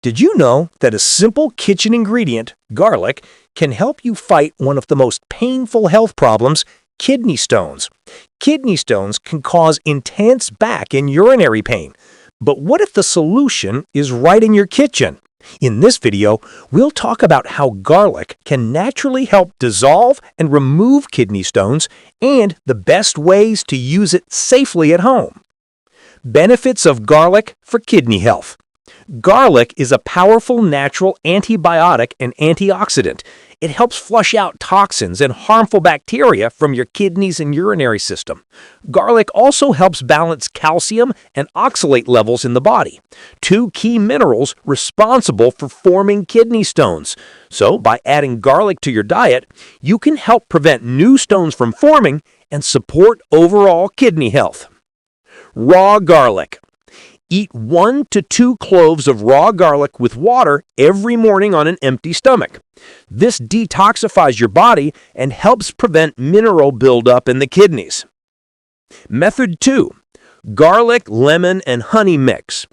Did you know that a simple kitchen ingredient, garlic, can help you fight one of the most painful health problems, kidney stones? Kidney stones can cause intense back and urinary pain. But what if the solution is right in your kitchen? In this video, we'll talk about how garlic can naturally help dissolve and remove kidney stones and the best ways to use it safely at home. Benefits of garlic for kidney health. Garlic is a powerful natural antibiotic and antioxidant. It helps flush out toxins and harmful bacteria from your kidneys and urinary system. Garlic also helps balance calcium and oxalate levels in the body, two key minerals responsible for forming kidney stones. So, by adding garlic to your diet, you can help prevent new stones from forming and support overall kidney health. Raw garlic. Eat 1 to 2 cloves of raw garlic with water every morning on an empty stomach. This detoxifies your body and helps prevent mineral buildup in the kidneys. Method 2. Garlic, lemon, and honey mix.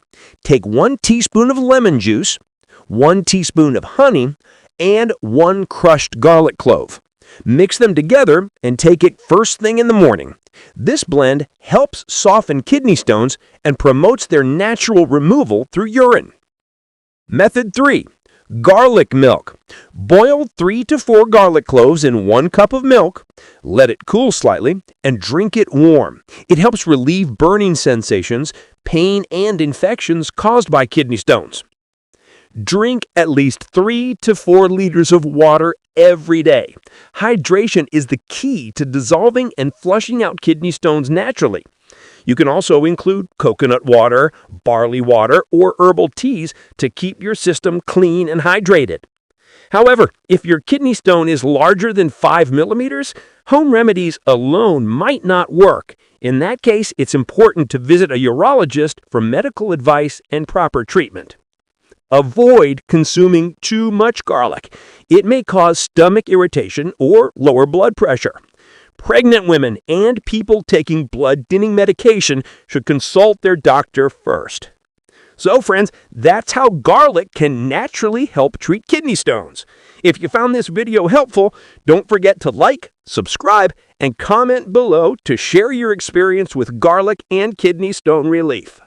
Take 1 teaspoon of lemon juice, 1 teaspoon of honey, and 1 crushed garlic clove. Mix them together and take it first thing in the morning. This blend helps soften kidney stones and promotes their natural removal through urine. Method 3. Garlic milk. Boil 3 to 4 garlic cloves in 1 cup of milk, let it cool slightly, and drink it warm. It helps relieve burning sensations, pain, and infections caused by kidney stones. Drink at least 3 to 4 liters of water every day. Hydration is the key to dissolving and flushing out kidney stones naturally. You can also include coconut water, barley water, or herbal teas to keep your system clean and hydrated. However, if your kidney stone is larger than 5 millimeters, home remedies alone might not work. In that case, it's important to visit a urologist for medical advice and proper treatment. Avoid consuming too much garlic. It may cause stomach irritation or lower blood pressure. Pregnant women and people taking blood-thinning medication should consult their doctor first. So, friends, that's how garlic can naturally help treat kidney stones. If you found this video helpful, don't forget to like, subscribe, and comment below to share your experience with garlic and kidney stone relief.